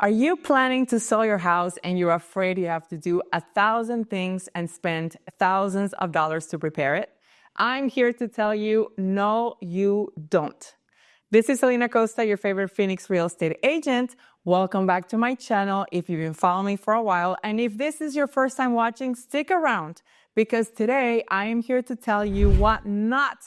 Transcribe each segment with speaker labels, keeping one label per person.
Speaker 1: Are you planning to sell your house and you're afraid you have to do 1,000 things and spend thousands of dollars to prepare it? I'm here to tell you, no, you don't. This is Celina Acosta, your favorite Phoenix real estate agent. Welcome back to my channel if you've been following me for a while. And if this is your first time watching, stick around because today I am here to tell you what not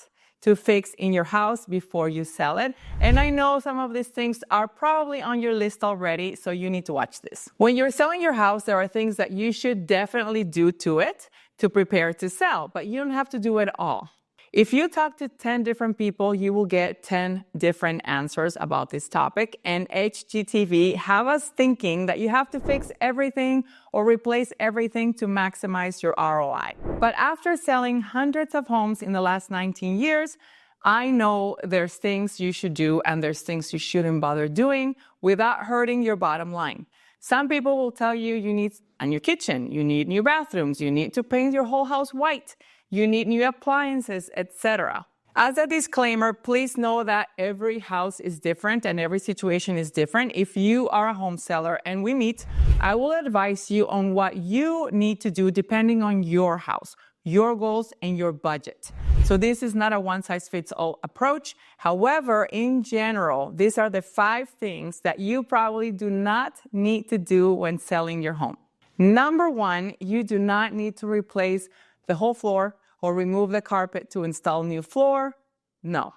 Speaker 1: to fix in your house before you sell it. And I know some of these things are probably on your list already, so you need to watch this. When you're selling your house, there are things that you should definitely do to it to prepare to sell, but you don't have to do it all. If you talk to 10 different people, you will get 10 different answers about this topic. And HGTV have us thinking that you have to fix everything or replace everything to maximize your ROI. But after selling hundreds of homes in the last 19 years, I know there's things you should do and there's things you shouldn't bother doing without hurting your bottom line. Some people will tell you you need a new kitchen, you need new bathrooms, you need to paint your whole house white. You need new appliances, etc. As a disclaimer, please know that every house is different and every situation is different. If you are a home seller and we meet, I will advise you on what you need to do depending on your house, your goals, and your budget. So this is not a one-size-fits-all approach. However, in general, these are the 5 things that you probably do not need to do when selling your home. Number 1, you do not need to replace the whole floor or remove the carpet to install new floor. No.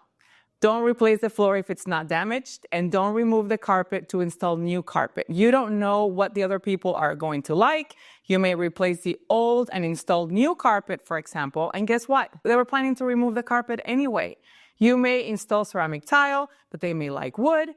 Speaker 1: Don't replace the floor if it's not damaged, and don't remove the carpet to install new carpet. You don't know what the other people are going to like. You may replace the old and install new carpet, for example, and guess what? They were planning to remove the carpet anyway. You may install ceramic tile, but they may like wood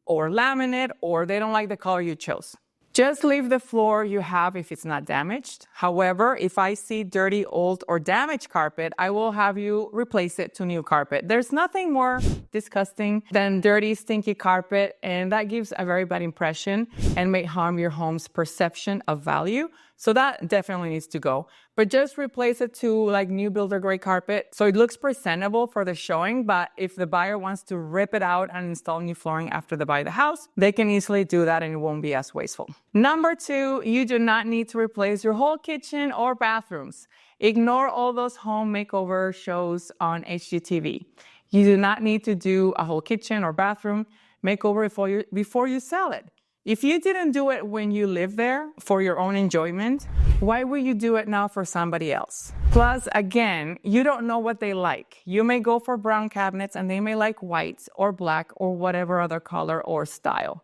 Speaker 1: or laminate, or they don't like the color you chose. Just leave the floor you have if it's not damaged. However, if I see dirty, old, or damaged carpet, I will have you replace it to new carpet. There's nothing more disgusting than dirty, stinky carpet, and that gives a very bad impression and may harm your home's perception of value. So that definitely needs to go. But just replace it to like new builder grade carpet so it looks presentable for the showing. But if the buyer wants to rip it out and install new flooring after they buy the house, they can easily do that and it won't be as wasteful. Number 2, you do not need to replace your whole kitchen or bathrooms. Ignore all those home makeover shows on HGTV. You do not need to do a whole kitchen or bathroom makeover before you sell it. If you didn't do it when you lived there for your own enjoyment, why would you do it now for somebody else? Plus, again, you don't know what they like. You may go for brown cabinets and they may like white or black or whatever other color or style.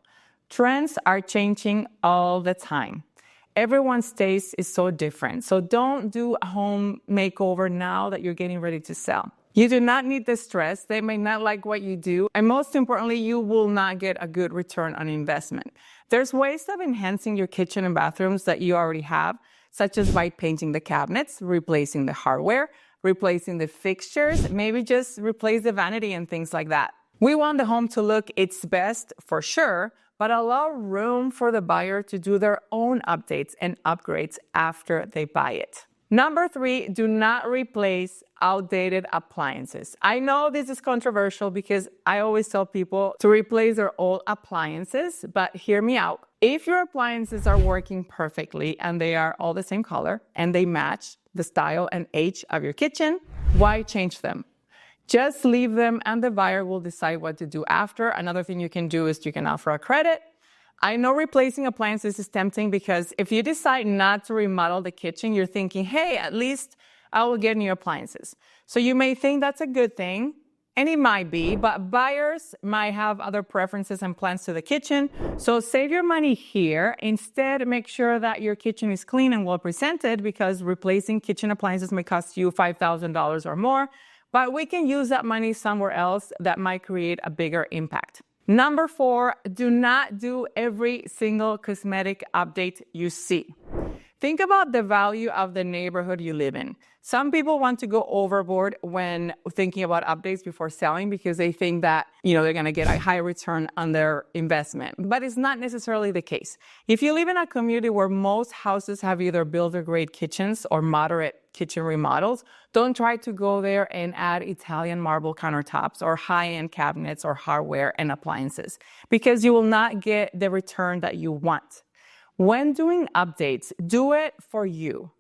Speaker 1: Trends are changing all the time. Everyone's taste is so different. So don't do a home makeover now that you're getting ready to sell. You do not need the stress. They may not like what you do. And most importantly, you will not get a good return on investment. There's ways of enhancing your kitchen and bathrooms that you already have, such as by painting the cabinets, replacing the hardware, replacing the fixtures, maybe just replace the vanity and things like that. We want the home to look its best for sure, but allow room for the buyer to do their own updates and upgrades after they buy it. Number 3, do not replace outdated appliances. I know this is controversial because I always tell people to replace their old appliances, but hear me out. If your appliances are working perfectly and they are all the same color and they match the style and age of your kitchen, why change them? Just leave them and the buyer will decide what to do after. Another thing you can do is you can offer a credit. I know replacing appliances is tempting because if you decide not to remodel the kitchen, you're thinking, hey, at least I will get new appliances. So you may think that's a good thing, and it might be, but buyers might have other preferences and plans to the kitchen. So save your money here. Instead, make sure that your kitchen is clean and well presented because replacing kitchen appliances may cost you $5,000 or more, but we can use that money somewhere else that might create a bigger impact. Number 4, do not do every single cosmetic update you see. Think about the value of the neighborhood you live in. Some people want to go overboard when thinking about updates before selling because they think that, they're going to get a high return on their investment, but it's not necessarily the case. If you live in a community where most houses have either builder-grade kitchens or moderate kitchen remodels, don't try to go there and add Italian marble countertops or high-end cabinets or hardware and appliances because you will not get the return that you want. When doing updates, do it for you.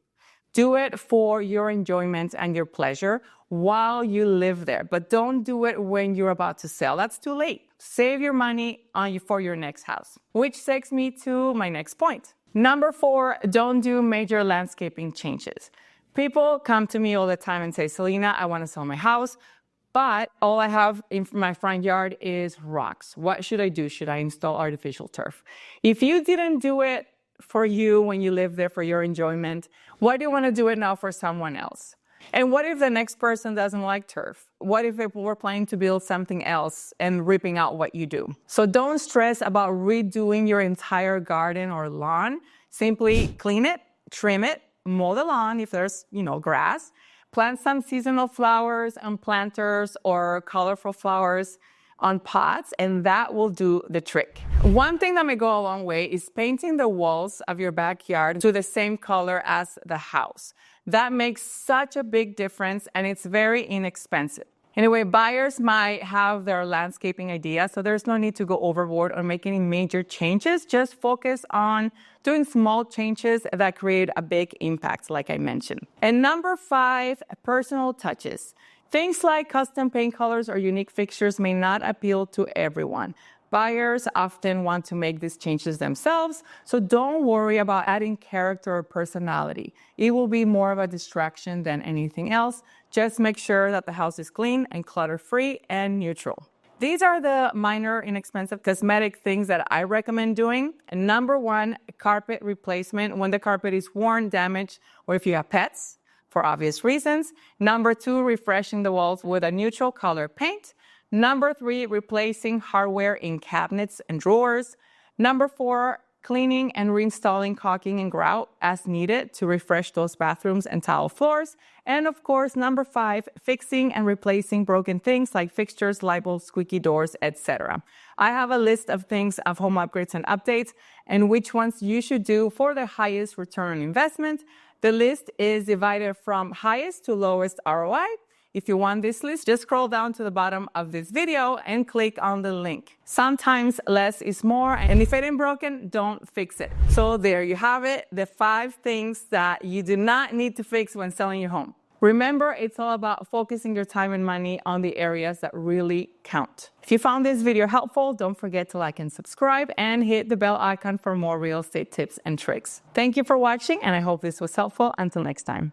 Speaker 1: Do it for your enjoyment and your pleasure while you live there, but don't do it when you're about to sell. That's too late. Save your money for your next house, which takes me to my next point. Number 4, don't do major landscaping changes. People come to me all the time and say, Celina, I want to sell my house, but all I have in my front yard is rocks. What should I do? Should I install artificial turf? If you didn't do it for you when you live there for your enjoyment, why do you want to do it now for someone else? And what if the next person doesn't like turf? What if people were planning to build something else and ripping out what you do? So don't stress about redoing your entire garden or lawn. Simply clean it, trim it, mow the lawn if there's, grass. Plant some seasonal flowers and planters or colorful flowers on pots, and that will do the trick. One thing that may go a long way is painting the walls of your backyard to the same color as the house. That makes such a big difference, and it's very inexpensive. Anyway, buyers might have their landscaping idea, so there's no need to go overboard or make any major changes. Just focus on doing small changes that create a big impact, like I mentioned. And number 5, personal touches. Things like custom paint colors or unique fixtures may not appeal to everyone. Buyers often want to make these changes themselves, so don't worry about adding character or personality. It will be more of a distraction than anything else. Just make sure that the house is clean and clutter-free and neutral. These are the minor, inexpensive cosmetic things that I recommend doing. And number 1, carpet replacement when the carpet is worn, damaged, or if you have pets, for obvious reasons. Number 2, refreshing the walls with a neutral color paint. Number 3, replacing hardware in cabinets and drawers. Number 4, cleaning and reinstalling caulking and grout as needed to refresh those bathrooms and tile floors. And of course, number 5, fixing and replacing broken things like fixtures, light bulbs, squeaky doors, etc. I have a list of things of home upgrades and updates and which ones you should do for the highest return on investment. The list is divided from highest to lowest ROI. If you want this list, just scroll down to the bottom of this video and click on the link. Sometimes less is more, and if it ain't broken, don't fix it. So there you have it, the 5 things that you do not need to fix when selling your home. Remember, it's all about focusing your time and money on the areas that really count. If you found this video helpful, don't forget to like and subscribe and hit the bell icon for more real estate tips and tricks. Thank you for watching, and I hope this was helpful. Until next time.